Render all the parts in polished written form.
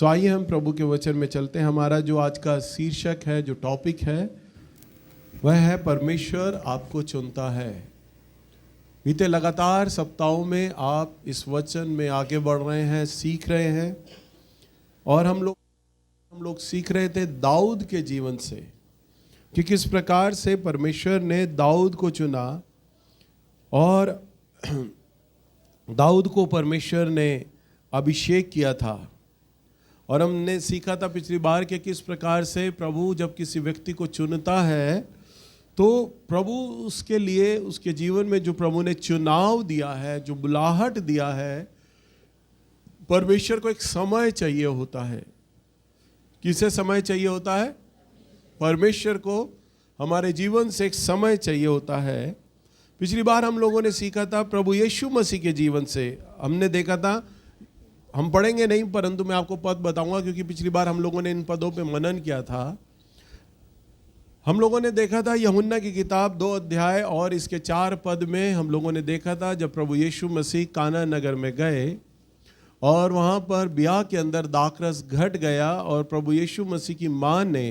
आइए हम प्रभु के वचन में चलते हैं। हमारा जो आज का शीर्षक है, जो टॉपिक है, वह है परमेश्वर आपको चुनता है। बीते लगातार सप्ताहों में आप इस वचन में आगे बढ़ रहे हैं, सीख रहे हैं, और हम लोग सीख रहे थे दाऊद के जीवन से कि किस प्रकार से परमेश्वर ने दाऊद को चुना और दाऊद को परमेश्वर ने अभिषेक किया था। और हमने सीखा था पिछली बार कि किस प्रकार से प्रभु जब किसी व्यक्ति को चुनता है तो प्रभु उसके लिए, उसके जीवन में जो प्रभु ने चुनाव दिया है, जो बुलाहट दिया है, परमेश्वर को एक समय चाहिए होता है। किसे समय चाहिए होता है? परमेश्वर को हमारे जीवन से एक समय चाहिए होता है। पिछली बार हम लोगों ने सीखा था प्रभु यीशु मसीह के जीवन से। हमने देखा था, हम पढ़ेंगे नहीं परंतु मैं आपको पद बताऊंगा क्योंकि पिछली बार हम लोगों ने इन पदों पे मनन किया था। हम लोगों ने देखा था यूहन्ना की किताब 2 अध्याय और इसके 4 पद में हम लोगों ने देखा था जब प्रभु यीशु मसीह काना नगर में गए और वहाँ पर ब्याह के अंदर दाखरस घट गया और प्रभु यीशु मसीह की माँ ने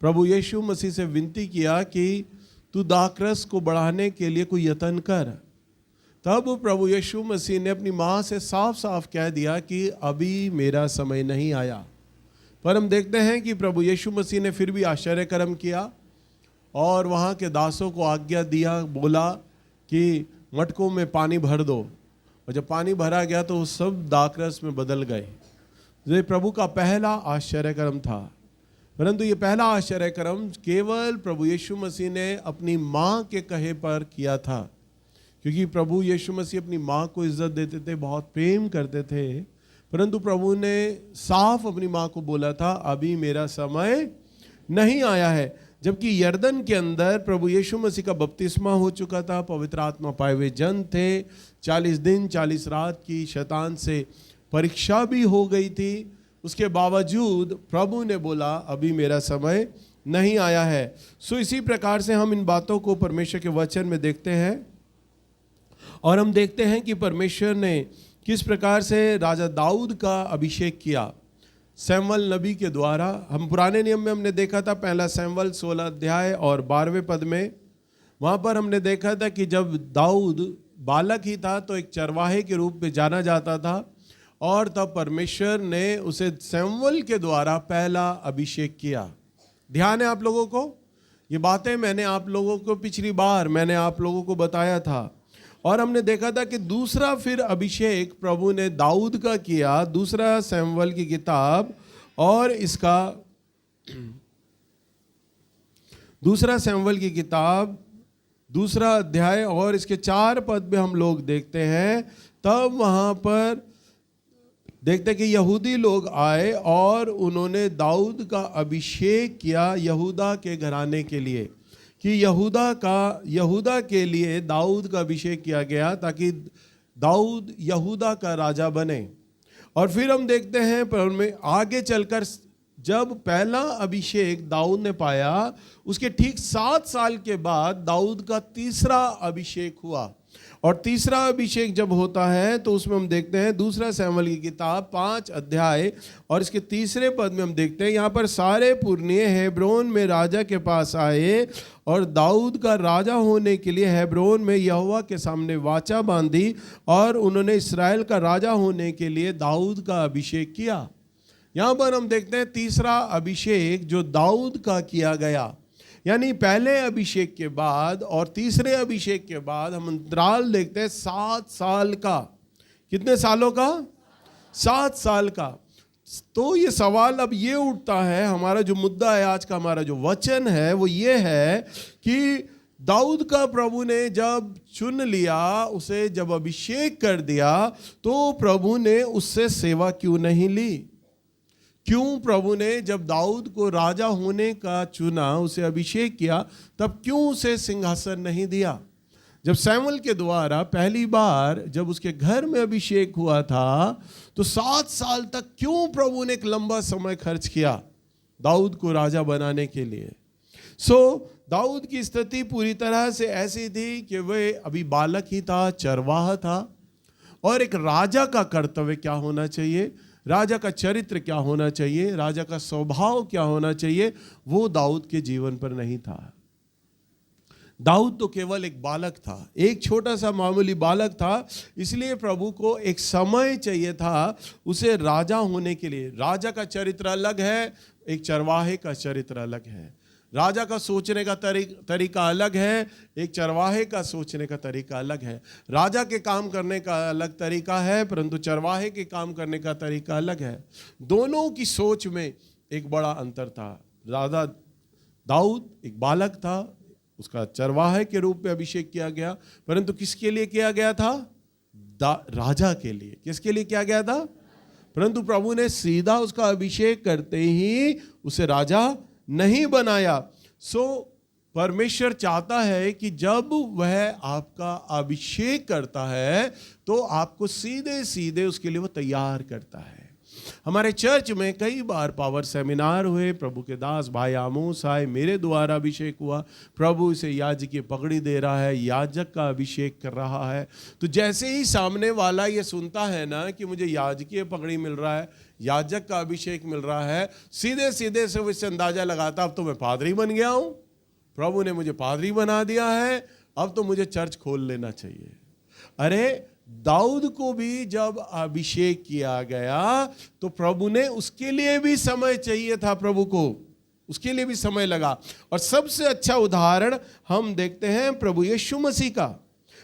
प्रभु यीशु मसीह से विनती किया कि तू दाखरस को बढ़ाने के लिए कोई यत्न कर। तब प्रभु यीशु मसीह ने अपनी माँ से साफ साफ कह दिया कि अभी मेरा समय नहीं आया। पर हम देखते हैं कि प्रभु यीशु मसीह ने फिर भी आश्चर्य कर्म किया और वहाँ के दासों को आज्ञा दिया, बोला कि मटकों में पानी भर दो, और जब पानी भरा गया तो सब दाखरस में बदल गए। ये प्रभु का पहला आश्चर्य कर्म था। परंतु ये पहला आश्चर्य कर्म केवल प्रभु यीशु मसीह ने अपनी माँ के कहे पर किया था, क्योंकि प्रभु यीशु मसीह अपनी माँ को इज्जत देते थे, बहुत प्रेम करते थे। परंतु प्रभु ने साफ अपनी माँ को बोला था अभी मेरा समय नहीं आया है। जबकि यरदन के अंदर प्रभु यीशु मसीह का बपतिस्मा हो चुका था, पवित्र आत्मा पाए हुए जन थे, 40 दिन 40 रात की शैतान से परीक्षा भी हो गई थी। उसके बावजूद प्रभु ने बोला अभी मेरा समय नहीं आया है। इसी प्रकार से हम इन बातों को परमेश्वर के वचन में देखते हैं और हम देखते हैं कि परमेश्वर ने किस प्रकार से राजा दाऊद का अभिषेक किया शमूएल नबी के द्वारा। हम पुराने नियम में हमने देखा था पहला शमूएल 16 अध्याय और 12वें पद में, वहाँ पर हमने देखा था कि जब दाऊद बालक ही था तो एक चरवाहे के रूप में जाना जाता था और तब परमेश्वर ने उसे शमूएल के द्वारा पहला अभिषेक किया। ध्यान है आप लोगों को? ये बातें मैंने आप लोगों को पिछली बार मैंने आप लोगों को बताया था। और हमने देखा था कि दूसरा फिर अभिषेक प्रभु ने दाऊद का किया, दूसरा शमूएल की किताब और इसका दूसरा शमूएल की किताब 2 अध्याय और इसके 4 पद में हम लोग देखते हैं। तब वहाँ पर देखते हैं कि यहूदी लोग आए और उन्होंने दाऊद का अभिषेक किया यहूदा के घराने के लिए, कि यहूदा के लिए दाऊद का अभिषेक किया गया ताकि दाऊद यहूदा का राजा बने। और फिर हम देखते हैं पर में आगे चलकर जब पहला अभिषेक दाऊद ने पाया, उसके ठीक 7 साल के बाद दाऊद का तीसरा अभिषेक हुआ। और तीसरा अभिषेक जब होता है तो उसमें हम देखते हैं 2 शमूएल की किताब 5 अध्याय और इसके 3 पद में हम देखते हैं यहाँ पर सारे पुरनिये हेब्रोन में राजा के पास आए और दाऊद का राजा होने के लिए हेब्रोन में यहोवा के सामने वाचा बांधी और उन्होंने इस्राएल का राजा होने के लिए दाऊद का अभिषेक किया। यहाँ पर हम देखते हैं तीसरा अभिषेक जो दाऊद का किया गया, यानी पहले अभिषेक के बाद और तीसरे अभिषेक के बाद हम अंतराल देखते हैं 7 साल का। कितने सालों का? 7 साल का। तो ये सवाल अब ये उठता है, हमारा जो मुद्दा है आज का, हमारा जो वचन है वो ये है कि दाऊद का प्रभु ने जब चुन लिया, उसे जब अभिषेक कर दिया, तो प्रभु ने उससे सेवा क्यों नहीं ली? क्यों प्रभु ने जब दाऊद को राजा होने का चुना, उसे अभिषेक किया, तब क्यों उसे सिंहासन नहीं दिया? जब शमूएल के द्वारा पहली बार जब उसके घर में अभिषेक हुआ था तो 7 साल तक क्यों प्रभु ने एक लंबा समय खर्च किया दाऊद को राजा बनाने के लिए? दाऊद की स्थिति पूरी तरह से ऐसी थी कि वह अभी बालक ही था, चरवाहा था, और एक राजा का कर्तव्य क्या होना चाहिए? राजा का चरित्र क्या होना चाहिए, राजा का स्वभाव क्या होना चाहिए, वो दाऊद के जीवन पर नहीं था। दाऊद तो केवल एक बालक था, एक छोटा सा मामूली बालक था, इसलिए प्रभु को एक समय चाहिए था उसे राजा होने के लिए। राजा का चरित्र अलग है, एक चरवाहे का चरित्र अलग है। राजा का सोचने का तरीका अलग है, एक चरवाहे का सोचने का तरीका अलग है। राजा के काम करने का अलग तरीका है, परंतु चरवाहे के काम करने का तरीका अलग है। दोनों की सोच में एक बड़ा अंतर था। राजा दाऊद एक बालक था, उसका चरवाहे के रूप में अभिषेक किया गया, परंतु किसके लिए किया गया था? राजा के लिए। किसके लिए किया गया था? परंतु प्रभु ने सीधा उसका अभिषेक करते ही उसे राजा नहीं बनाया। परमेश्वर चाहता है कि जब वह आपका अभिषेक करता है तो आपको सीधे सीधे उसके लिए वो तैयार करता है। हमारे चर्च में कई बार पावर सेमिनार हुए, प्रभु के दास भाई आमोस आए, मेरे द्वारा अभिषेक हुआ, प्रभु इसे याजकीय पगड़ी दे रहा है, याजक का अभिषेक कर रहा है। तो जैसे ही सामने वाला ये सुनता है ना कि मुझे याजकीय पगड़ी मिल रहा है, याजक का अभिषेक मिल रहा है, सीधे सीधे से वो इससे अंदाजा लगाता अब तो मैं पादरी बन गया हूँ, प्रभु ने मुझे पादरी बना दिया है, अब तो मुझे चर्च खोल लेना चाहिए। अरे दाऊद को भी जब अभिषेक किया गया तो प्रभु ने उसके लिए भी समय चाहिए था, प्रभु को उसके लिए भी समय लगा। और सबसे अच्छा उदाहरण हम देखते हैं प्रभु यीशु मसीह का।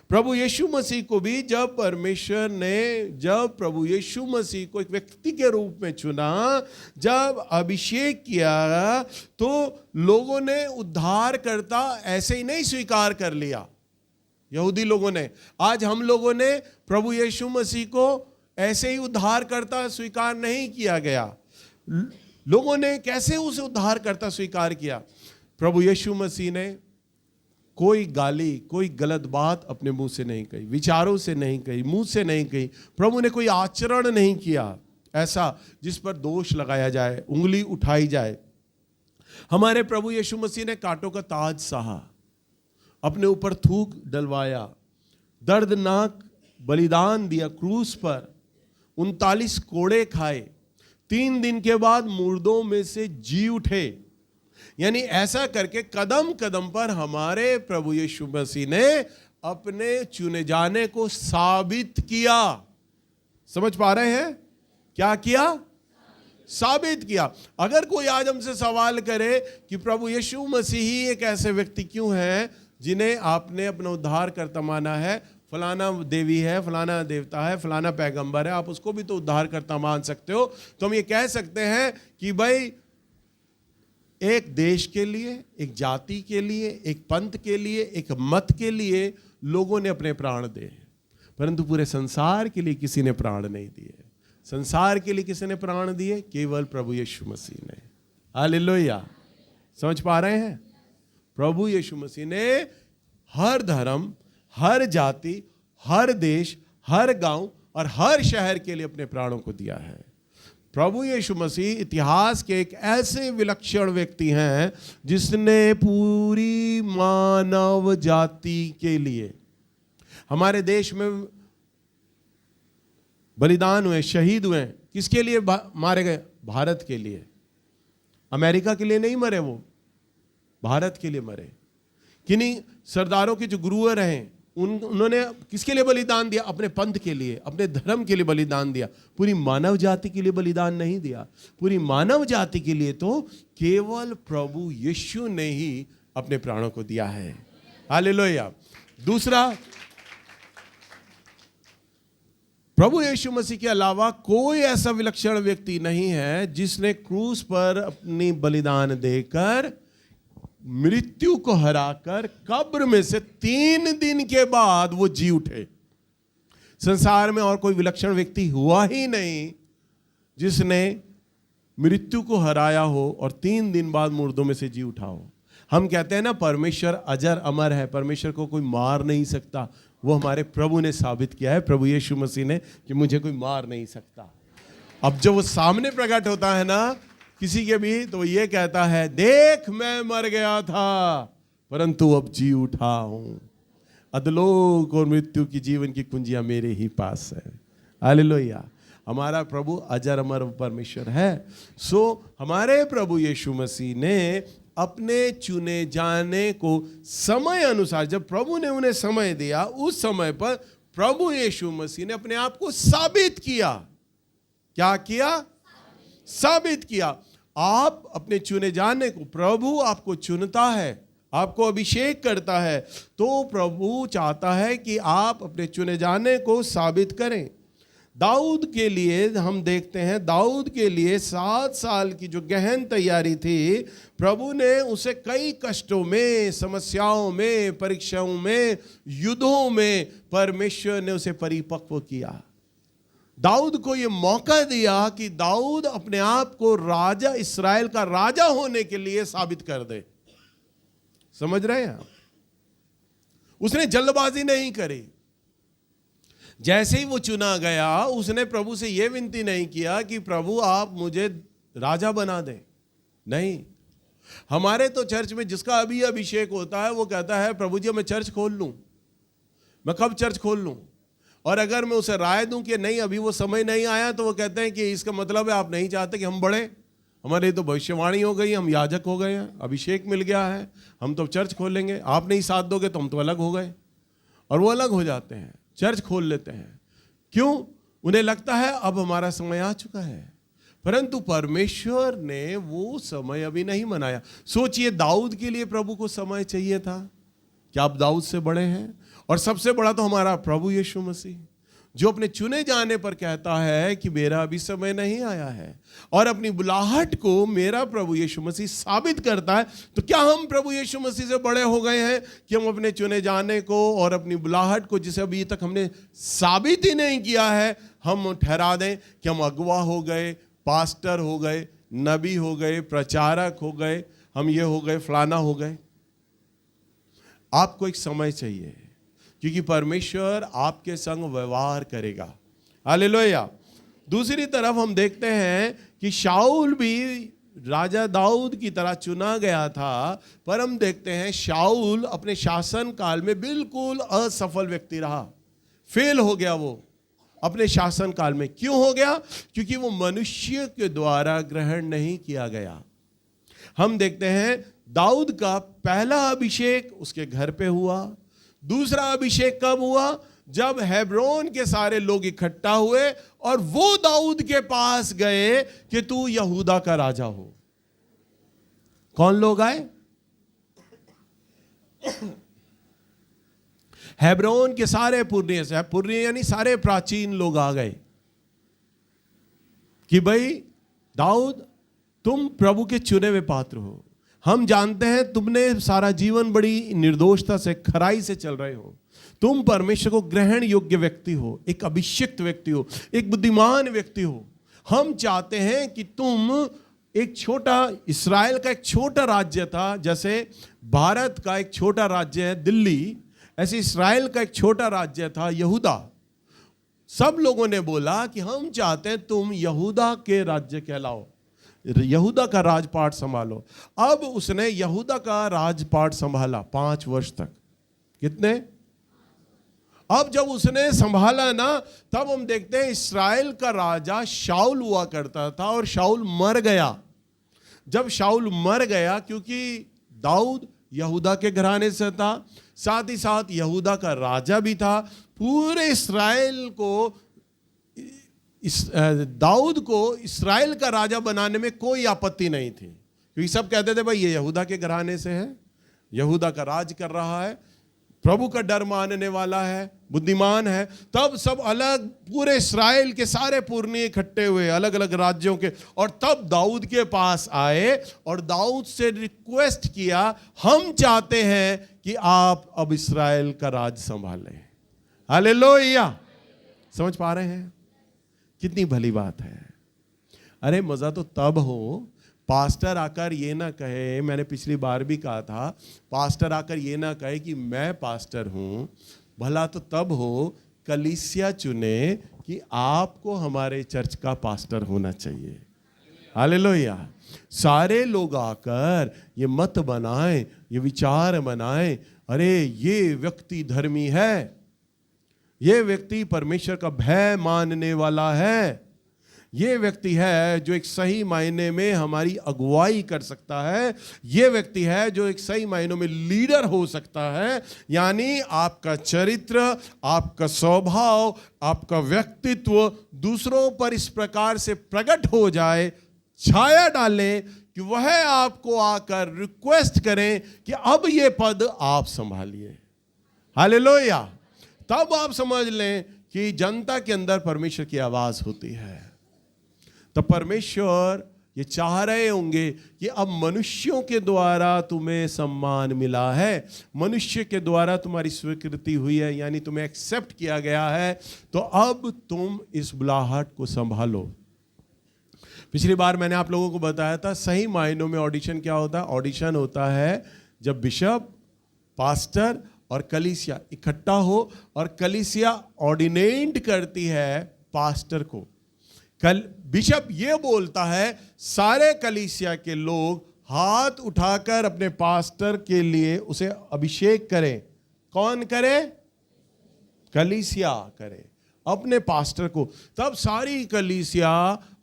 प्रभु यीशु मसीह को भी जब परमेश्वर ने जब प्रभु यीशु मसीह को एक व्यक्ति के रूप में चुना, जब अभिषेक किया, तो लोगों ने उद्धारकर्ता ऐसे ही नहीं स्वीकार कर लिया। यहूदी लोगों ने, आज हम लोगों ने प्रभु यीशु मसीह को ऐसे ही उद्धारकर्ता स्वीकार नहीं किया गया। लोगों ने कैसे उसे उद्धारकर्ता स्वीकार किया? प्रभु यीशु मसीह ने कोई गाली, कोई गलत बात अपने मुंह से नहीं कही, विचारों से नहीं कही, मुंह से नहीं कही। प्रभु ने कोई आचरण नहीं किया ऐसा जिस पर दोष लगाया जाए, उंगली उठाई जाए। हमारे प्रभु यीशु मसीह ने कांटों का ताज सहा, अपने ऊपर थूक डलवाया, दर्दनाक बलिदान दिया क्रूस पर, 39 कोड़े खाए, 3 दिन के बाद मुर्दों में से जी उठे। यानी ऐसा करके कदम कदम पर हमारे प्रभु यीशु मसीह ने अपने चुने जाने को साबित किया। समझ पा रहे हैं? क्या किया? साबित किया। अगर कोई आज हमसे सवाल करे कि प्रभु यीशु मसीह ही एक ऐसे व्यक्ति क्यों है जिन्हें आपने अपना उद्धारकर्ता माना है, फलाना देवी है, फलाना देवता है, फलाना पैगंबर है, आप उसको भी तो उद्धारकर्ता मान सकते हो, तो हम ये कह सकते हैं कि भाई एक देश के लिए, एक जाति के लिए, एक पंथ के लिए, एक मत के लिए लोगों ने अपने प्राण दिए, परंतु पूरे संसार के लिए किसी ने प्राण नहीं दिए। संसार के लिए किसी ने प्राण दिए? केवल प्रभु यीशु मसीह ने। हालेलुया। समझ पा रहे हैं? प्रभु यीशु मसीह ने हर धर्म, हर जाति, हर देश, हर गांव और हर शहर के लिए अपने प्राणों को दिया है। प्रभु यीशु मसीह इतिहास के एक ऐसे विलक्षण व्यक्ति हैं जिसने पूरी मानव जाति के लिए, हमारे देश में बलिदान हुए, शहीद हुए। किसके लिए मारे गए? भारत के लिए। अमेरिका के लिए नहीं मरे, वो भारत के लिए मरे। किन्हीं सरदारों के जो गुरुवर रहे उन्होंने किसके लिए बलिदान दिया? अपने पंथ के लिए, अपने धर्म के लिए बलिदान दिया। पूरी मानव जाति के लिए बलिदान नहीं दिया। पूरी मानव जाति के लिए तो केवल प्रभु यीशु ने ही अपने प्राणों को दिया है। हालेलुया। दूसरा, प्रभु यीशु मसीह के अलावा कोई ऐसा विलक्षण व्यक्ति नहीं है जिसने क्रूस पर अपनी बलिदान देकर, मृत्यु को हराकर, कब्र में से 3 दिन के बाद वो जी उठे। संसार में और कोई विलक्षण व्यक्ति हुआ ही नहीं जिसने मृत्यु को हराया हो और 3 दिन बाद मुर्दों में से जी उठा हो। हम कहते हैं ना परमेश्वर अजर अमर है, परमेश्वर को कोई मार नहीं सकता। वो हमारे प्रभु ने साबित किया है, प्रभु यीशु मसीह ने, कि मुझे कोई मार नहीं सकता। अब जब वो सामने प्रकट होता है ना किसी के भी, तो ये कहता है, देख मैं मर गया था परंतु अब जी उठा हूं, अधलोक और मृत्यु की जीवन की कुंजियां मेरे ही पास है। हालेलुया। हमारा प्रभु अजर अमर परमेश्वर है। सो हमारे प्रभु यीशु मसीह ने अपने चुने जाने को समय अनुसार, जब प्रभु ने उन्हें समय दिया, उस समय पर प्रभु यीशु मसीह ने अपने आप को साबित किया। क्या किया? साबित किया। आप अपने चुने जाने को, प्रभु आपको चुनता है, आपको अभिषेक करता है, तो प्रभु चाहता है कि आप अपने चुने जाने को साबित करें। दाऊद के लिए हम देखते हैं, दाऊद के लिए 7 साल की जो गहन तैयारी थी, प्रभु ने उसे कई कष्टों में, समस्याओं में, परीक्षाओं में, युद्धों में परमेश्वर ने उसे परिपक्व किया। दाऊद को यह मौका दिया कि दाऊद अपने आप को राजा, इस्राएल का राजा होने के लिए साबित कर दे। समझ रहे हैं आप? उसने जल्दबाजी नहीं करी। जैसे ही वो चुना गया, उसने प्रभु से यह विनती नहीं किया कि प्रभु आप मुझे राजा बना दें। नहीं, हमारे तो चर्च में जिसका अभी अभिषेक होता है वो कहता है प्रभु जी मैं चर्च खोल लूं, मैं कब चर्च खोल लूं। और अगर मैं उसे राय दूं कि नहीं अभी वो समय नहीं आया, तो वो कहते हैं कि इसका मतलब है आप नहीं चाहते कि हम बढ़े, हमारी तो भविष्यवाणी हो गई, हम याजक हो गए हैं, अभिषेक मिल गया है, हम तो चर्च खोलेंगे, आप नहीं साथ दोगे तो हम तो अलग हो गए। और वो अलग हो जाते हैं, चर्च खोल लेते हैं। क्यों? उन्हें लगता है अब हमारा समय आ चुका है। परंतु परमेश्वर ने वो समय अभी नहीं मनाया। सोचिए, दाऊद के लिए प्रभु को समय चाहिए था। क्या आप दाऊद से बड़े हैं? और सबसे बड़ा तो हमारा प्रभु यीशु मसीह, जो अपने चुने जाने पर कहता है कि मेरा अभी समय नहीं आया है, और अपनी बुलाहट को मेरा प्रभु यीशु मसीह साबित करता है। तो क्या हम प्रभु यीशु मसीह से बड़े हो गए हैं कि हम अपने चुने जाने को और अपनी बुलाहट को, जिसे अभी तक हमने साबित ही नहीं किया है, हम ठहरा दें कि हम अगुवा हो गए, पास्टर हो गए, नबी हो गए, प्रचारक हो गए, हम ये हो गए, फलाना हो गए? आपको एक समय चाहिए, क्योंकि परमेश्वर आपके संग व्यवहार करेगा। हालेलुया। दूसरी तरफ हम देखते हैं कि शाऊल भी राजा दाऊद की तरह चुना गया था, पर हम देखते हैं शाऊल अपने शासन काल में बिल्कुल असफल व्यक्ति रहा, फेल हो गया वो अपने शासन काल में। क्यों हो गया? क्योंकि वो मनुष्य के द्वारा ग्रहण नहीं किया गया। हम देखते हैं दाऊद का पहला अभिषेक उसके घर पे हुआ। दूसरा अभिषेक कब हुआ? जब हेब्रोन के सारे लोग इकट्ठा हुए और वो दाऊद के पास गए कि तू यहूदा का राजा हो। कौन लोग आए? हेब्रोन के सारे पुरनिये से, पुरनिये यानी सारे प्राचीन लोग आ गए कि भाई दाऊद, तुम प्रभु के चुने हुए पात्र हो। हम जानते हैं तुमने सारा जीवन बड़ी निर्दोषता से, खराई से चल रहे हो। तुम परमेश्वर को ग्रहण योग्य व्यक्ति हो, एक अभिषिक्त व्यक्ति हो, एक बुद्धिमान व्यक्ति हो। हम चाहते हैं कि तुम एक छोटा, इस्राएल का एक छोटा राज्य था, जैसे भारत का एक छोटा राज्य है दिल्ली, ऐसे इस्राएल का एक छोटा राज्य था यहूदा। सब लोगों ने बोला कि हम चाहते हैं तुम यहूदा के राज्य कहलाओ, यहूदा का राजपाट संभालो। अब उसने यहूदा का राजपाट संभाला 5 वर्ष तक। कितने? अब जब उसने संभाला ना, तब हम देखते हैं इस्राएल का राजा शाऊल हुआ करता था, और शाऊल मर गया। जब शाऊल मर गया, क्योंकि दाऊद यहूदा के घराने से था, साथ ही साथ यहूदा का राजा भी था, पूरे इस्राएल को, दाऊद को इस्राएल का राजा बनाने में कोई आपत्ति नहीं थी, क्योंकि सब कहते थे भाई ये यहूदा के घराने से है, यहूदा का राज कर रहा है, प्रभु का डर मानने वाला है, बुद्धिमान है। तब सब अलग, पूरे इस्राएल के सारे पुरनिये इकट्ठे हुए अलग अलग राज्यों के, और तब दाऊद के पास आए और दाऊद से रिक्वेस्ट किया, हम चाहते हैं कि आप अब इस्राएल का राज संभालें। हालेलुया। समझ पा रहे हैं? कितनी भली बात है। अरे मजा तो तब हो, पास्टर आकर ये ना कहे, मैंने पिछली बार भी कहा था, पास्टर आकर ये ना कहे कि मैं पास्टर हूं। भला तो तब हो कलीसिया चुने कि आपको हमारे चर्च का पास्टर होना चाहिए। हालेलुया। सारे लोग आकर ये मत बनाएं, ये विचार बनाएं, अरे ये व्यक्ति धर्मी है, ये व्यक्ति परमेश्वर का भय मानने वाला है, ये व्यक्ति है जो एक सही मायने में हमारी अगुवाई कर सकता है। ये व्यक्ति है जो एक सही मायनों में लीडर हो सकता है। यानी आपका चरित्र, आपका स्वभाव, आपका व्यक्तित्व दूसरों पर इस प्रकार से प्रकट हो जाए, छाया डाले कि वह आपको आकर रिक्वेस्ट करें कि अब ये पद आप संभालिए। हालेलुया। तब आप समझ लें कि जनता के अंदर परमेश्वर की आवाज होती है। तो परमेश्वर ये चाह रहे होंगे कि अब मनुष्यों के द्वारा तुम्हें सम्मान मिला है, मनुष्य के द्वारा तुम्हारी स्वीकृति हुई है, यानी तुम्हें एक्सेप्ट किया गया है, तो अब तुम इस बुलाहट को संभालो। पिछली बार मैंने आप लोगों को बताया था सही मायनों में ऑडिशन क्या होता है। ऑडिशन होता है जब बिशप, पास्टर और कलीसिया इकट्ठा हो और कलीसिया ऑर्डिनेट करती है पास्टर को। बिशप ये बोलता है सारे कलीसिया के लोग हाथ उठाकर अपने पास्टर के लिए उसे अभिषेक करें। कौन करे? कलीसिया करे अपने पास्टर को। तब सारी कलीसिया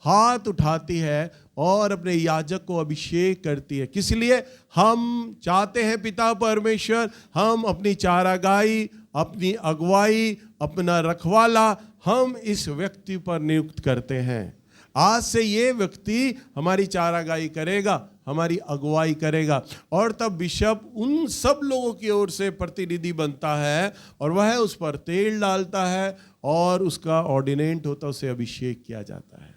हाथ उठाती है और अपने याजक को अभिषेक करती है। किस लिए? हम चाहते हैं पिता परमेश्वर, हम अपनी चारागाही, अपनी अगुवाई, अपना रखवाला हम इस व्यक्ति पर नियुक्त करते हैं। आज से ये व्यक्ति हमारी चारागाही करेगा, हमारी अगुवाई करेगा। और तब बिशप उन सब लोगों की ओर से प्रतिनिधि बनता है और वह उस पर तेल डालता है और उसका ऑर्डिनेट होता है, उसे अभिषेक किया जाता है।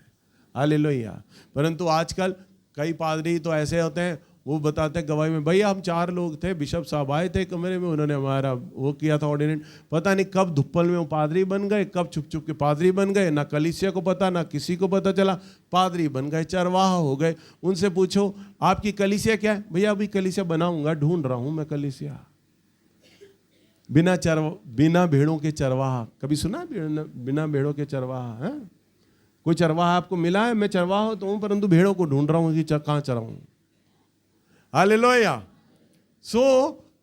हालेलुया। परंतु आजकल कई पादरी तो ऐसे होते हैं, वो बताते हैं गवाही में, भैया हम 4 लोग थे, बिशप साहब आए थे कमरे में, उन्होंने हमारा वो किया था ऑर्डिनेट। पता नहीं कब धुप्पल में वो पादरी बन गए, कब छुप छुप के पादरी बन गए, ना कलीसिया को पता, ना किसी को पता चला, पादरी बन गए, चरवाहा हो गए। उनसे पूछो आपकी कलीसिया क्या है? भैया अभी कलीसिया बनाऊंगा, ढूंढ रहा हूं मैं कलीसिया। बिना भेड़ों के चरवाहा, कभी सुना बिना भेड़ों के चरवाहा है? कोई चरवाहा आपको मिला है? मैं चरवाहा तो हूं, परंतु भेड़ों को ढूंढ रहा हूं कि कहां चराऊं। हालेलुया। सो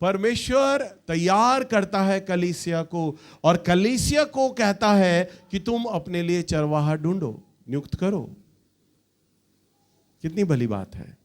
परमेश्वर तैयार करता है कलीसिया को और कलीसिया को कहता है कि तुम अपने लिए चरवाहा ढूंढो, नियुक्त करो। कितनी भली बात है।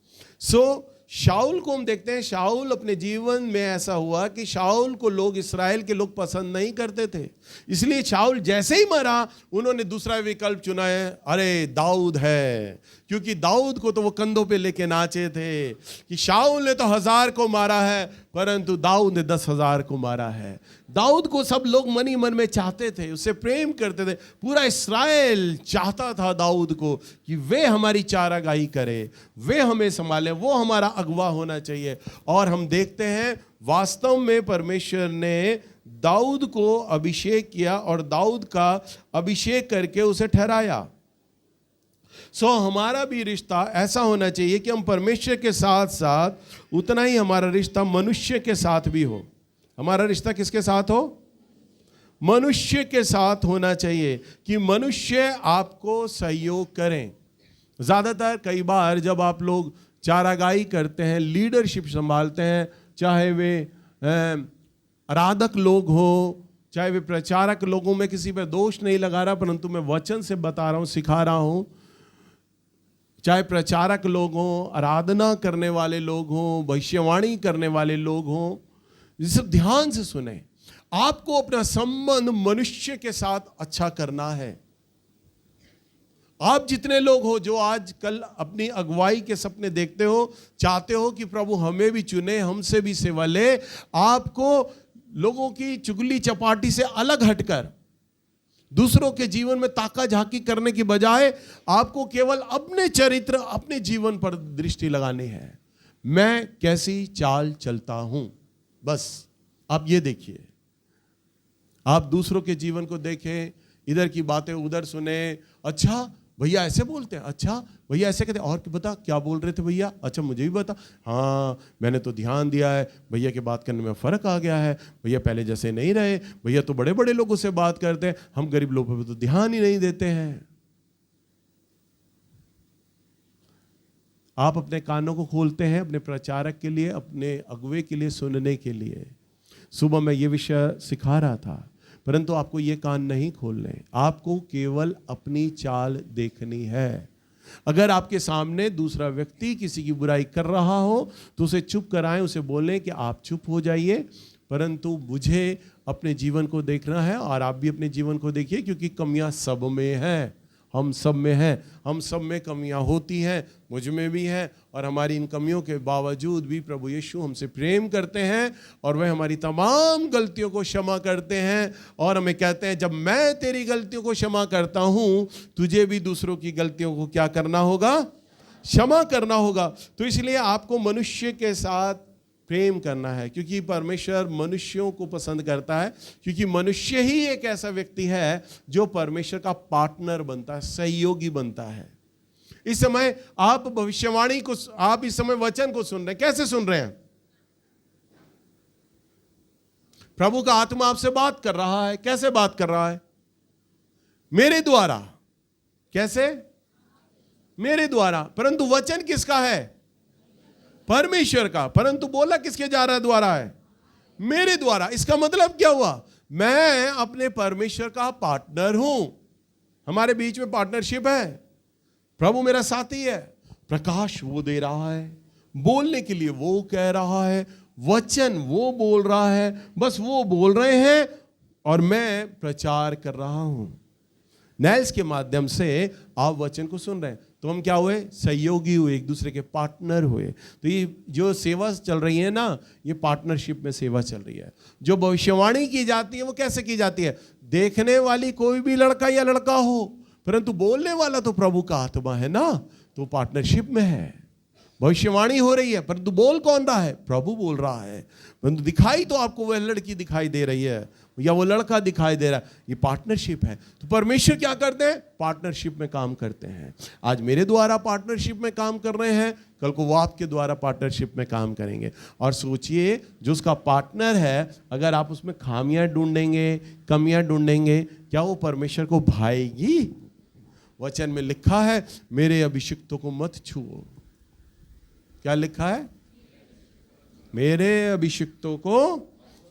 सो शाऊल को हम देखते हैं, शाऊल अपने जीवन में ऐसा हुआ कि शाऊल को लोग, इस्राएल के लोग पसंद नहीं करते थे। इसलिए शाऊल जैसे ही मरा उन्होंने दूसरा विकल्प चुना है, अरे दाऊद है, क्योंकि दाऊद को तो वो कंधों पे लेके नाचे थे कि शाऊल ने तो 1000 को मारा है परंतु दाऊद ने 10,000 को मारा है। दाऊद को सब लोग मन ही मन में चाहते थे, उससे प्रेम करते थे। पूरा इस्राएल चाहता था दाऊद को कि वे हमारी चारागाही करे, वे हमें संभाले, वो हमारा अगवा होना चाहिए। और हम देखते हैं वास्तव में परमेश्वर ने दाऊद को अभिषेक किया और दाऊद का अभिषेक करके उसे ठहराया। हमारा भी रिश्ता ऐसा होना चाहिए कि हम परमेश्वर के साथ साथ उतना ही हमारा रिश्ता मनुष्य के साथ भी हो। हमारा रिश्ता किसके साथ हो? मनुष्य के साथ होना चाहिए कि मनुष्य आपको सहयोग करें। ज़्यादातर कई बार जब आप लोग चारागाही करते हैं, लीडरशिप संभालते हैं, चाहे वे आराधक लोग हो, चाहे वे प्रचारक लोगों में, किसी पर दोष नहीं लगा रहा, परंतु मैं वचन से बता रहा हूँ, सिखा रहा हूँ। चाहे प्रचारक लोग हों, आराधना करने वाले लोग हों, भविष्यवाणी करने वाले लोग हों, ये सब ध्यान से सुने। आपको अपना संबंध मनुष्य के साथ अच्छा करना है। आप जितने लोग हो जो आज कल अपनी अगुवाई के सपने देखते हो, चाहते हो कि प्रभु हमें भी चुने, हमसे भी सेवा ले, आपको लोगों की चुगली चपाटी से अलग हटकर दूसरों के जीवन में ताका झांकी करने की बजाय आपको केवल अपने चरित्र, अपने जीवन पर दृष्टि लगानी है। मैं कैसी चाल चलता हूं, बस आप ये देखिए। आप दूसरों के जीवन को देखें, इधर की बातें उधर सुने। अच्छा भैया ऐसे बोलते हैं, अच्छा भैया ऐसे कहते हैं, और बता क्या बोल रहे थे भैया, अच्छा मुझे भी बता। हाँ मैंने तो ध्यान दिया है, भैया की बात करने में फ़र्क आ गया है, भैया पहले जैसे नहीं रहे, भैया तो बड़े बड़े लोगों से बात करते हैं, हम गरीब लोगों पर तो ध्यान ही नहीं देते हैं। आप अपने कानों को खोलते हैं अपने प्रचारक के लिए, अपने अगुवे के लिए सुनने के लिए। सुबह मैं ये विषय सिखा रहा था, परंतु आपको ये कान नहीं खोलने, आपको केवल अपनी चाल देखनी है। अगर आपके सामने दूसरा व्यक्ति किसी की बुराई कर रहा हो तो उसे चुप कराएं, उसे बोलें कि आप चुप हो जाइए, परंतु मुझे अपने जीवन को देखना है और आप भी अपने जीवन को देखिए, क्योंकि कमियां सब में हैं, हम सब में हैं, हम सब में कमियां होती हैं, मुझ में भी हैं। और हमारी इन कमियों के बावजूद भी प्रभु यीशु हमसे प्रेम करते हैं और वह हमारी तमाम गलतियों को क्षमा करते हैं और हमें कहते हैं जब मैं तेरी गलतियों को क्षमा करता हूं, तुझे भी दूसरों की गलतियों को क्या करना होगा? क्षमा करना होगा। तो इसलिए आपको मनुष्य के साथ प्रेम करना है, क्योंकि परमेश्वर मनुष्यों को पसंद करता है, क्योंकि मनुष्य ही एक ऐसा व्यक्ति है जो परमेश्वर का पार्टनर बनता है, सहयोगी बनता है। इस समय आप भविष्यवाणी को, आप इस समय वचन को सुन रहे हैं, कैसे सुन रहे हैं? प्रभु का आत्मा आपसे बात कर रहा है। कैसे बात कर रहा है? मेरे द्वारा। कैसे? मेरे द्वारा। परंतु वचन किसका है? परमेश्वर का। परंतु बोला किसके द्वारा है? मेरे द्वारा। इसका मतलब क्या हुआ? मैं अपने परमेश्वर का पार्टनर हूं, हमारे बीच में पार्टनरशिप है। प्रभु मेरा साथी है, प्रकाश वो दे रहा है, बोलने के लिए वो कह रहा है, वचन वो बोल रहा है, बस वो बोल रहे हैं और मैं प्रचार कर रहा हूं। नैल्स के माध्यम से आप वचन को सुन रहे हैं, तो हम क्या हुए? सहयोगी हुए, एक दूसरे के पार्टनर हुए। तो ये जो सेवा चल रही है ना, ये पार्टनरशिप में सेवा चल रही है। जो भविष्यवाणी की जाती है वो कैसे की जाती है? देखने वाली कोई भी लड़का या लड़का हो, परंतु बोलने वाला तो प्रभु का आत्मा है ना, तो पार्टनरशिप में है। भविष्यवाणी हो रही है, परंतु बोल कौन रहा है? प्रभु बोल रहा है। परंतु दिखाई तो आपको वह लड़की दिखाई दे रही है या वो लड़का दिखाई दे रहा है, ये पार्टनरशिप है। तो परमेश्वर क्या करते हैं? पार्टनरशिप में काम करते हैं। आज मेरे द्वारा पार्टनरशिप में काम कर रहे हैं, कल को वो आपके द्वारा पार्टनरशिप में काम करेंगे। और सोचिए, जो उसका पार्टनर है, अगर आप उसमें खामियां ढूंढेंगे, कमियां ढूंढेंगे, क्या वो परमेश्वर को भाएगी? वचन में लिखा है, मेरे अभिषिक्तों को मत छुओ। क्या लिखा है? मेरे अभिषिक्तों को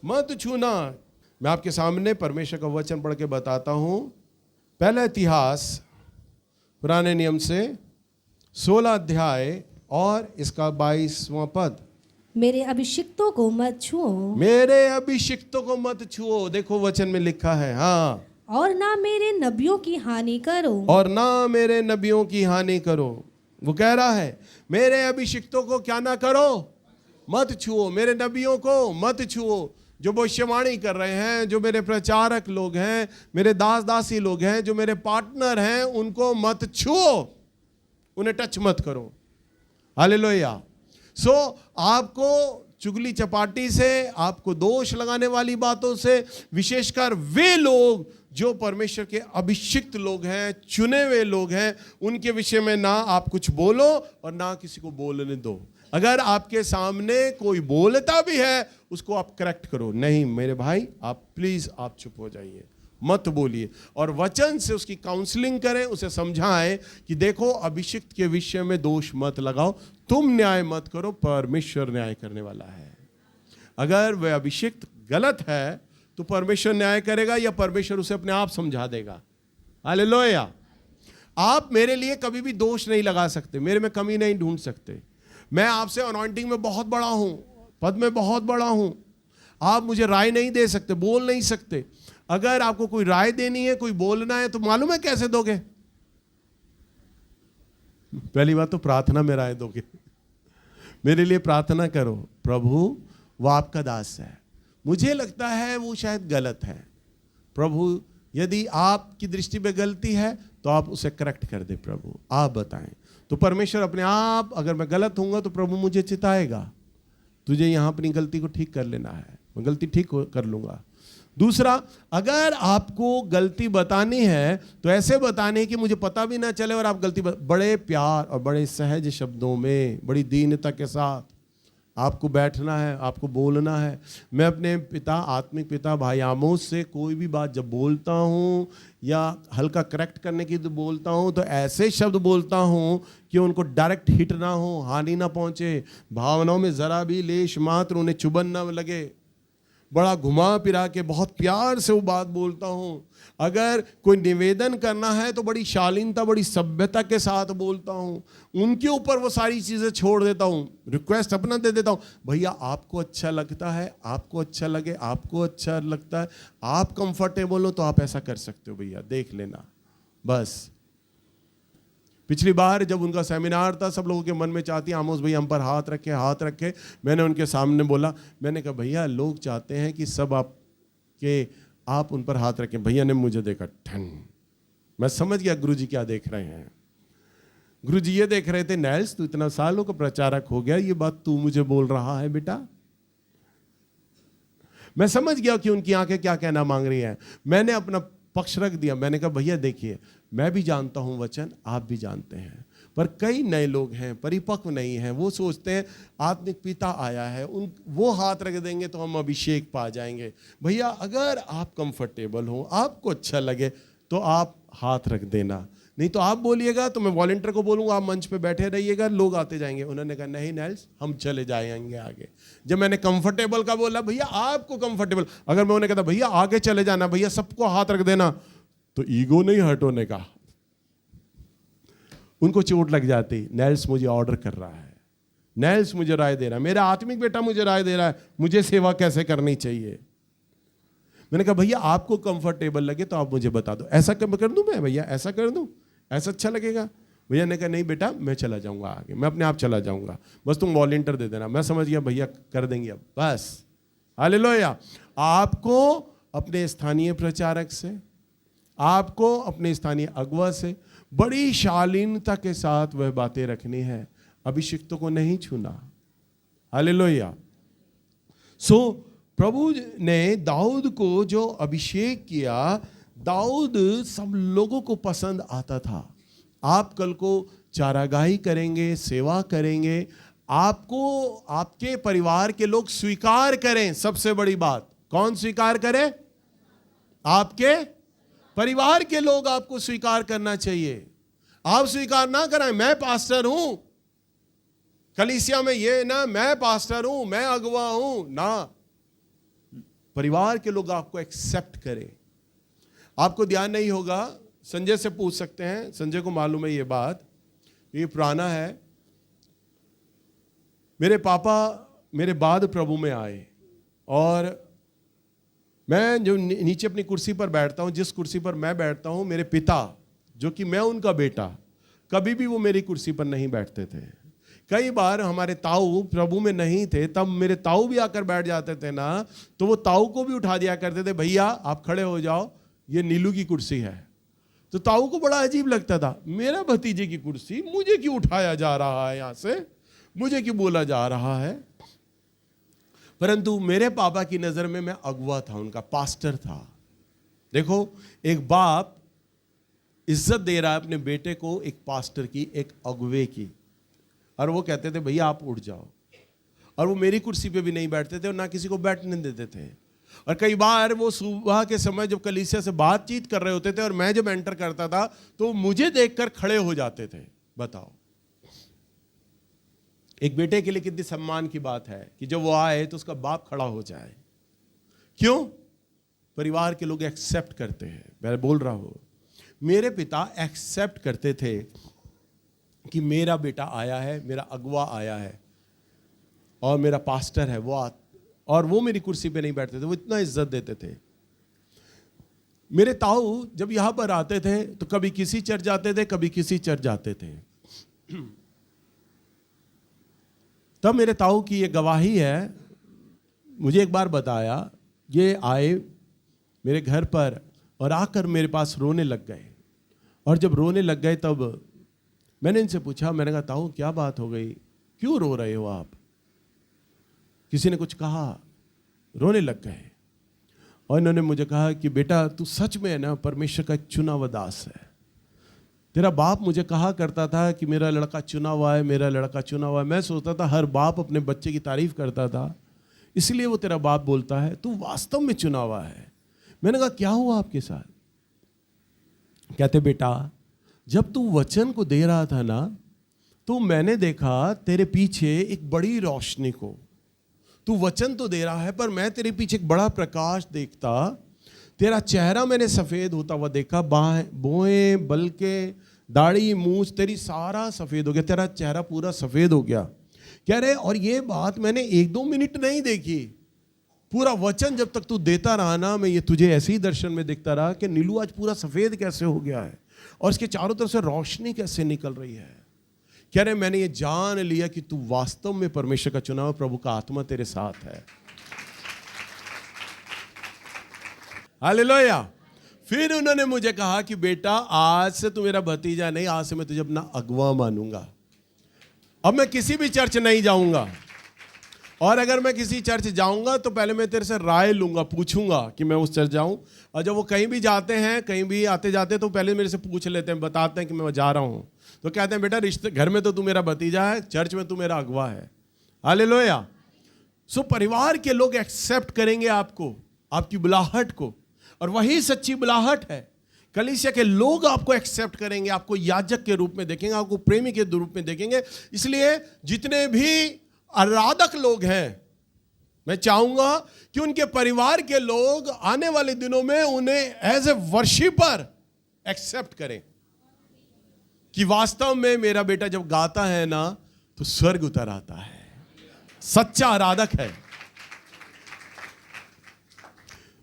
मत छूना। मैं आपके सामने परमेश्वर का वचन पढ़ के बताता हूं। पहला इतिहास पुराने नियम से 16 अध्याय और इसका 22वां पद। मेरे अभिषिक्तों को मत छुओ। मेरे अभिषिक्तों को मत छुओ। देखो वचन में लिखा है, हाँ, और ना मेरे नबियों की हानि करो। और ना मेरे नबियों की हानि करो। वो कह रहा है मेरे अभिषिक्तों को क्या ना करो? मत छुओ। मेरे नबियों को मत छुओ। जो भविष्यवाणी कर रहे हैं, जो मेरे प्रचारक लोग हैं, मेरे दास दासी लोग हैं, जो मेरे पार्टनर हैं, उनको मत छुओ, उन्हें टच मत करो। हालेलुया। सो आपको चुगली चपाटी से, आपको दोष लगाने वाली बातों से, विशेषकर वे लोग जो परमेश्वर के अभिषिक्त लोग हैं, चुने हुए लोग हैं, उनके विषय में ना आप कुछ बोलो और ना किसी को बोलने दो। अगर आपके सामने कोई बोलता भी है, उसको आप करेक्ट करो। नहीं मेरे भाई, आप प्लीज आप चुप हो जाइए, मत बोलिए। और वचन से उसकी काउंसलिंग करें, उसे समझाएं कि देखो, अभिषिक्त के विषय में दोष मत लगाओ, तुम न्याय मत करो, परमेश्वर न्याय करने वाला है। अगर वह अभिषिक्त गलत है तो परमेश्वर न्याय करेगा या परमेश्वर उसे अपने आप समझा देगा। हालेलुया। आप मेरे लिए कभी भी दोष नहीं लगा सकते, मेरे में कमी नहीं ढूंढ सकते। मैं आपसे अनॉइंटिंग में बहुत बड़ा हूं, पद में बहुत बड़ा हूं, आप मुझे राय नहीं दे सकते, बोल नहीं सकते। अगर आपको कोई राय देनी है, कोई बोलना है, तो मालूम है कैसे दोगे? पहली बात तो प्रार्थना में राय दोगे। मेरे लिए प्रार्थना करो, प्रभु वो आपका दास है, मुझे लगता है वो शायद गलत है। प्रभु यदि आपकी दृष्टि में गलती है तो आप उसे करेक्ट कर दे, प्रभु आप बताएं। तो परमेश्वर अपने आप, अगर मैं गलत हूँगा तो प्रभु मुझे चिताएगा, तुझे यहाँ अपनी गलती को ठीक कर लेना है, मैं गलती ठीक कर लूँगा। दूसरा, अगर आपको गलती बतानी है तो ऐसे बतानी है कि मुझे पता भी ना चले और आप गलती बड़े प्यार और बड़े सहज शब्दों में, बड़ी दीनता के साथ आपको बैठना है, आपको बोलना है। मैं अपने पिता, आत्मिक पिता भाई आमोस से कोई भी बात जब बोलता हूँ या हल्का करेक्ट करने की तो बोलता हूँ, तो ऐसे शब्द बोलता हूँ कि उनको डायरेक्ट हिट ना हो, हानि ना पहुँचे, भावनाओं में ज़रा भी लेश मात्र उन्हें चुभन ना लगे। बड़ा घुमा फिरा के बहुत प्यार से वो बात बोलता हूँ। अगर कोई निवेदन करना है तो बड़ी शालीनता, बड़ी सभ्यता के साथ बोलता हूँ। उनके ऊपर वो सारी चीज़ें छोड़ देता हूँ, रिक्वेस्ट अपना दे देता हूँ। भैया आपको अच्छा लगता है, आपको अच्छा लगे, आपको अच्छा लगता है, आप कंफर्टेबल हो तो आप ऐसा कर सकते हो, भैया देख लेना बस। पिछली बार जब उनका सेमिनार था, सब लोगों के मन में चाहती आमोस भैया हम पर हाथ रखे, हाथ रखे। मैंने उनके सामने बोला, मैंने कहा भैया लोग चाहते हैं कि सब आप उन पर हाथ रखें। भैया ने मुझे देखा, ठन। मैं समझ गया गुरुजी क्या देख रहे हैं। गुरुजी ये देख रहे थे, नैल्स तू इतना सालों का प्रचारक हो गया, ये बात तू मुझे बोल रहा है बेटा। मैं समझ गया कि उनकी आंखें क्या कहना मांग रही हैं। मैंने अपना पक्ष रख दिया। मैंने कहा भैया देखिए, मैं भी जानता हूं वचन, आप भी जानते हैं, पर कई नए लोग हैं, परिपक्व नहीं हैं। वो सोचते हैं आत्मिक पिता आया है, वो हाथ रख देंगे तो हम अभिषेक पा जाएंगे। भैया अगर आप कंफर्टेबल हो, आपको अच्छा लगे तो आप हाथ रख देना, नहीं तो आप बोलिएगा तो मैं वॉलंटियर को बोलूँगा आप मंच पे बैठे रहिएगा, लोग आते जाएंगे। उन्होंने कहा नहीं नैल्स, हम चले जाएंगे आगे। जब मैंने कंफर्टेबल का बोला, भैया आपको कंफर्टेबल, अगर मैं उन्हें कहता भैया आगे चले जाना, भैया सबको हाथ रख देना, तो ईगो नहीं हर्ट होने का, उनको चोट लग जाती। नैल्स मुझे ऑर्डर कर रहा है, नैल्स मुझे राय दे रहा है, मेरा आत्मिक बेटा मुझे राय दे रहा है, मुझे सेवा कैसे करनी चाहिए। मैंने कहा भैया आपको कंफर्टेबल लगे तो आप मुझे बता दो, ऐसा कर दूं मैं, भैया ऐसा कर दूं, ऐसा अच्छा लगेगा। भैया ने कहा नहीं बेटा मैं चला जाऊंगा आगे, मैं अपने आप चला जाऊंगा, बस तुम वॉलंटियर दे देना। मैं समझ गया भैया कर देंगे अब, बस। हालेलुया। आपको अपने स्थानीय प्रचारक से, आपको अपने स्थानीय अगुवा से बड़ी शालीनता के साथ वह बातें रखनी है, अभिषिक्तों को नहीं छूना। हालेलुया। सो प्रभु ने दाऊद को जो अभिषेक किया, दाऊद सब लोगों को पसंद आता था। आप कल को चारागाही करेंगे, सेवा करेंगे, आपको आपके परिवार के लोग स्वीकार करें। सबसे बड़ी बात, कौन स्वीकार करे? आपके परिवार के लोग आपको स्वीकार करना चाहिए। आप स्वीकार ना कराएं, मैं पास्टर हूं कलीसिया में, ये ना मैं पास्टर हूं, मैं अगुवा हूं ना। परिवार के लोग आपको एक्सेप्ट करें। आपको ध्यान नहीं होगा, संजय से पूछ सकते हैं, संजय को मालूम है ये बात, ये पुराना है। मेरे पापा मेरे बाद प्रभु में आए और मैं जो नीचे अपनी कुर्सी पर बैठता हूं, जिस कुर्सी पर मैं बैठता हूं, मेरे पिता जो कि मैं उनका बेटा, कभी भी वो मेरी कुर्सी पर नहीं बैठते थे। कई बार हमारे ताऊ प्रभु में नहीं थे, तब मेरे ताऊ भी आकर बैठ जाते थे ना, तो वो ताऊ को भी उठा दिया करते थे, भैया आप खड़े हो जाओ, ये नीलू की कुर्सी है। तो ताऊ को बड़ा अजीब लगता था, मेरा भतीजे की कुर्सी मुझे क्यों उठाया जा रहा है, यहां से मुझे क्यों बोला जा रहा है। परंतु मेरे पापा की नजर में मैं अगुवा था, उनका पास्टर था। देखो, एक बाप इज्जत दे रहा है अपने बेटे को, एक पास्टर की, एक अगुवे की, और वो कहते थे भैया आप उठ जाओ। और वो मेरी कुर्सी पे भी नहीं बैठते थे और ना किसी को बैठने देते थे। और कई बार वो सुबह के समय जब कलीसिया से बातचीत कर रहे होते थे और मैं जब एंटर करता था तो मुझे देखकर खड़े हो जाते थे। बताओ, एक बेटे के लिए कितनी सम्मान की बात है कि जब वो आए तो उसका बाप खड़ा हो जाए। क्यों? परिवार के लोग एक्सेप्ट करते हैं। मैं बोल रहा हूं, मेरे पिता एक्सेप्ट करते थे कि मेरा बेटा आया है, मेरा अगुवा आया है और मेरा पास्टर है, और वो मेरी कुर्सी पे नहीं बैठते थे, वो इतना इज्जत देते थे। मेरे ताऊ जब यहां पर आते थे तो कभी किसी चर्च जाते थे, कभी किसी चर्च जाते थे। तब मेरे ताऊ की ये गवाही है, मुझे एक बार बताया, ये आए मेरे घर पर और आकर मेरे पास रोने लग गए। और जब रोने लग गए तब मैंने इनसे पूछा, मैंने कहा ताऊ क्या बात हो गई, क्यों रो रहे हो आप? किसी ने कुछ कहा, रोने लग गए। और इन्होंने मुझे कहा कि बेटा तू सच में है ना परमेश्वर का चुना हुआ दास है। तेरा बाप मुझे कहा करता था कि मेरा लड़का चुना हुआ है, मेरा लड़का चुना हुआ है। मैं सोचता था हर बाप अपने बच्चे की तारीफ करता था, इसलिए वो तेरा बाप बोलता है, तू वास्तव में चुना हुआ है। मैंने कहा क्या हुआ आपके साथ? कहते बेटा जब तू वचन को दे रहा था ना, तो मैंने देखा तेरे पीछे एक बड़ी रोशनी को। तू वचन तो दे रहा है, पर मैं तेरे पीछे एक बड़ा प्रकाश देखता, तेरा चेहरा मैंने सफ़ेद होता हुआ देखा, भौहें, बल्के, दाढ़ी, मूछ तेरी सारा सफ़ेद हो गया, तेरा चेहरा पूरा सफ़ेद हो गया। कह रहे और ये बात मैंने 1-2 मिनट नहीं देखी, पूरा वचन जब तक तू देता रहा ना, मैं ये तुझे ऐसे ही दर्शन में देखता रहा कि नीलू आज पूरा सफ़ेद कैसे हो गया है और इसके चारों तरफ से रोशनी कैसे निकल रही है। कह रहे मैंने ये जान लिया कि तू वास्तव में परमेश्वर का चुनाव, प्रभु का आत्मा तेरे साथ है। हालेलुया। फिर उन्होंने मुझे कहा कि बेटा आज से तू मेरा भतीजा नहीं, आज से मैं तुझे अपना अगवा मानूंगा। अब मैं किसी भी चर्च नहीं जाऊंगा, और अगर मैं किसी चर्च जाऊंगा तो पहले मैं तेरे से राय लूंगा, पूछूंगा कि मैं उस चर्च जाऊं। और जब वो कहीं भी जाते हैं, कहीं भी आते जाते तो पहले मेरे से पूछ लेते हैं, बताते हैं कि मैं जा रहा हूं। तो कहते हैं बेटा रिश्ते घर में तो तू मेरा भतीजा है, चर्च में तू मेरा अगवा है। हालेलुया। सो परिवार के लोग एक्सेप्ट करेंगे आपको, आपकी बुलाहट को, और वही सच्ची बुलाहट है। कलीसिया के लोग आपको एक्सेप्ट करेंगे, आपको याजक के रूप में देखेंगे, आपको प्रेमी के रूप में देखेंगे। इसलिए जितने भी आराधक लोग हैं, मैं चाहूंगा कि उनके परिवार के लोग आने वाले दिनों में उन्हें एज ए वर्शिपर एक्सेप्ट करें कि वास्तव में मेरा बेटा जब गाता है ना तो स्वर्ग उतर आता है, सच्चा आराधक है।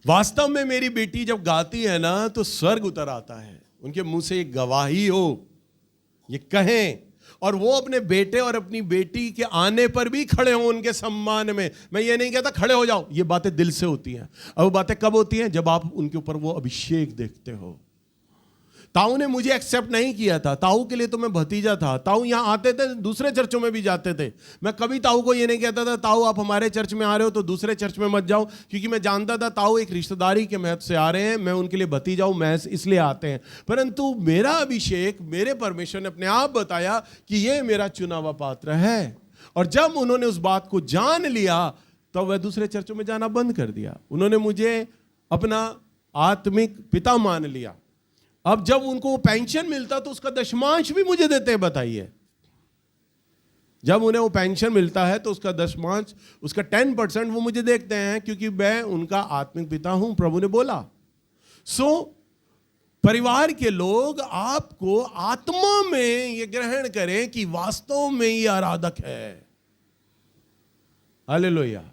वास्तव में मेरी बेटी जब गाती है ना तो स्वर्ग उतर आता है। उनके मुंह से ये गवाही हो, ये कहें, और वो अपने बेटे और अपनी बेटी के आने पर भी खड़े हों उनके सम्मान में। मैं ये नहीं कहता खड़े हो जाओ, ये बातें दिल से होती हैं। और वो बातें कब होती हैं? जब आप उनके ऊपर वो अभिषेक देखते हो। ताऊ ने मुझे एक्सेप्ट नहीं किया था, ताऊ के लिए तो मैं भतीजा था। ताऊ यहाँ आते थे, दूसरे चर्चों में भी जाते थे। मैं कभी ताऊ को ये नहीं कहता था ताऊ आप हमारे चर्च में आ रहे हो तो दूसरे चर्च में मत जाओ, क्योंकि मैं जानता था ताऊ एक रिश्तेदारी के महत्व से आ रहे हैं, मैं उनके लिए भतीजा हूँ, मैं इसलिए आते हैं। परंतु मेरा अभिषेक, मेरे परमेश्वर ने अपने आप बताया कि ये मेरा चुना हुआ पात्र है। और जब उन्होंने उस बात को जान लिया तो वह दूसरे चर्चों में जाना बंद कर दिया। उन्होंने मुझे अपना आत्मिक पिता मान लिया। अब जब उनको पेंशन मिलता तो उसका दशमांश भी मुझे देते हैं। बताइए, जब उन्हें वो पेंशन मिलता है तो उसका दशमांश, उसका 10% वो मुझे देखते हैं, क्योंकि मैं उनका आत्मिक पिता हूं, प्रभु ने बोला। सो परिवार के लोग आपको आत्मा में ये ग्रहण करें कि वास्तव में ये आराधक है। हालेलुया।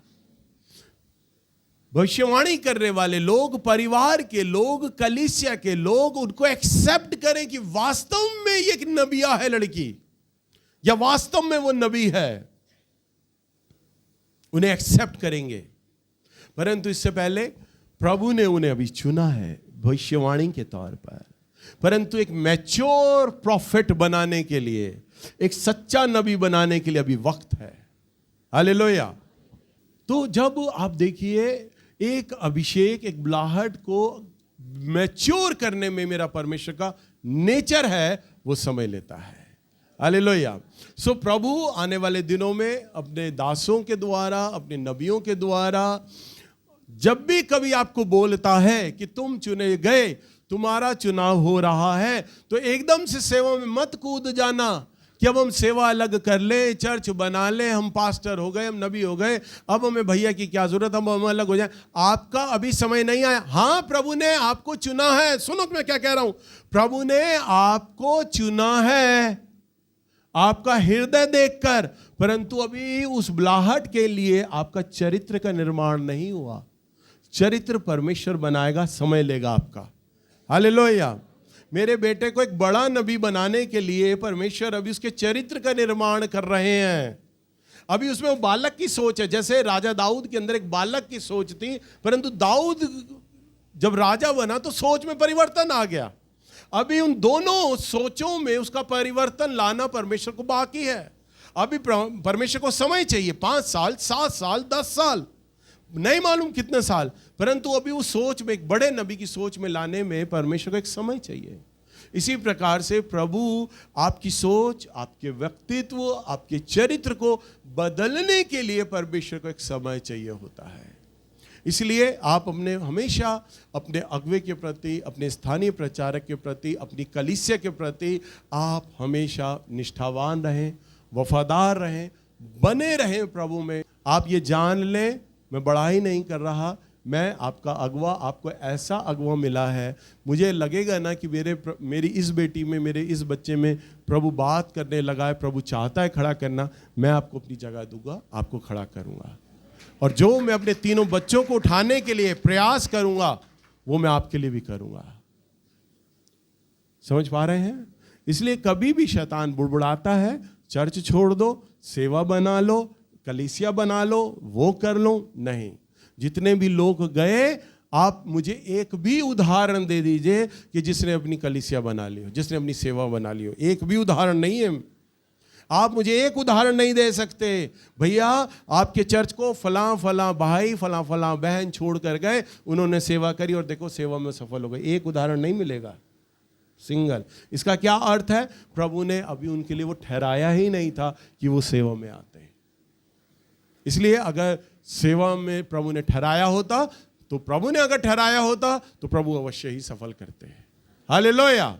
भविष्यवाणी करने वाले लोग, परिवार के लोग, कलीसिया के लोग उनको एक्सेप्ट करें कि वास्तव में ये एक नबिया है लड़की, या वास्तव में वो नबी है। उन्हें एक्सेप्ट करेंगे। परंतु इससे पहले प्रभु ने उन्हें अभी चुना है भविष्यवाणी के तौर पर। परंतु एक मैच्योर प्रॉफिट बनाने के लिए, एक सच्चा नबी बनाने के लिए अभी वक्त है। हालेलुया। तो जब आप देखिए एक अभिषेक, एक बुलाहट को मैच्योर करने में मेरा परमेश्वर का नेचर है, वो समय लेता है। हालेलुया। सो प्रभु आने वाले दिनों में अपने दासों के द्वारा, अपने नबियों के द्वारा जब भी कभी आपको बोलता है कि तुम चुने गए, तुम्हारा चुनाव हो रहा है, तो एकदम से सेवा में मत कूद जाना कि अब हम सेवा अलग कर ले, चर्च बना ले, हम पास्टर हो गए, हम नबी हो गए, अब हमें भैया की क्या जरूरत, हम अलग हो जाए। आपका अभी समय नहीं आया। हाँ, प्रभु ने आपको चुना है। सुनो मैं क्या कह रहा हूं, प्रभु ने आपको चुना है आपका हृदय देखकर, परंतु अभी उस बुलाहट के लिए आपका चरित्र का निर्माण नहीं हुआ। चरित्र परमेश्वर बनाएगा, समय लेगा आपका। हालेलुया। मेरे बेटे को एक बड़ा नबी बनाने के लिए परमेश्वर अभी उसके चरित्र का निर्माण कर रहे हैं। अभी उसमें वो बालक की सोच है, जैसे राजा दाऊद के अंदर एक बालक की सोच थी, परंतु दाऊद जब राजा बना तो सोच में परिवर्तन आ गया। अभी उन दोनों सोचों में उसका परिवर्तन लाना परमेश्वर को बाकी है। अभी परमेश्वर को समय चाहिए, 5 साल, 7 साल, 10 साल, नहीं मालूम कितने साल, परंतु अभी उस सोच में, एक बड़े नबी की सोच में लाने में परमेश्वर को एक समय चाहिए। इसी प्रकार से प्रभु आपकी सोच, आपके व्यक्तित्व, आपके चरित्र को बदलने के लिए परमेश्वर को एक समय चाहिए होता है। इसलिए आप हमेशा अपने अगुवे के प्रति, अपने स्थानीय प्रचारक के प्रति, अपनी कलीसिया के प्रति आप हमेशा निष्ठावान रहें, वफादार रहें, बने रहें प्रभु में। आप ये जान लें, मैं बड़ाई नहीं कर रहा, मैं आपका अगवा, आपको ऐसा अगवा मिला है, मुझे लगेगा ना कि मेरी इस बेटी में, मेरे इस बच्चे में प्रभु बात करने लगा है, प्रभु चाहता है खड़ा करना, मैं आपको अपनी जगह दूंगा, आपको खड़ा करूंगा। और जो मैं अपने तीनों बच्चों को उठाने के लिए प्रयास करूंगा, वो मैं आपके लिए भी करूंगा। समझ पा रहे हैं? इसलिए कभी भी शैतान बुड़बुड़ाता है, चर्च छोड़ दो, सेवा बना लो, कलीसिया बना लो, वो कर लो, नहीं। जितने भी लोग गए, आप मुझे एक भी उदाहरण दे दीजिए कि जिसने अपनी कलीसिया बना ली हो, जिसने अपनी सेवा बना ली हो। एक भी उदाहरण नहीं है। आप मुझे एक उदाहरण नहीं दे सकते, भैया आपके चर्च को फलां फलां भाई, फलां फलां बहन छोड़ कर गए, उन्होंने सेवा करी और देखो सेवा में सफल हो गए। एक उदाहरण नहीं मिलेगा, सिंगल। इसका क्या अर्थ है? प्रभु ने अभी उनके लिए वो ठहराया ही नहीं था कि वो सेवा में आते हैं। इसलिए अगर सेवा में प्रभु ने ठहराया होता, तो प्रभु ने अगर ठहराया होता तो प्रभु अवश्य ही सफल करते हैं। हालेलुया।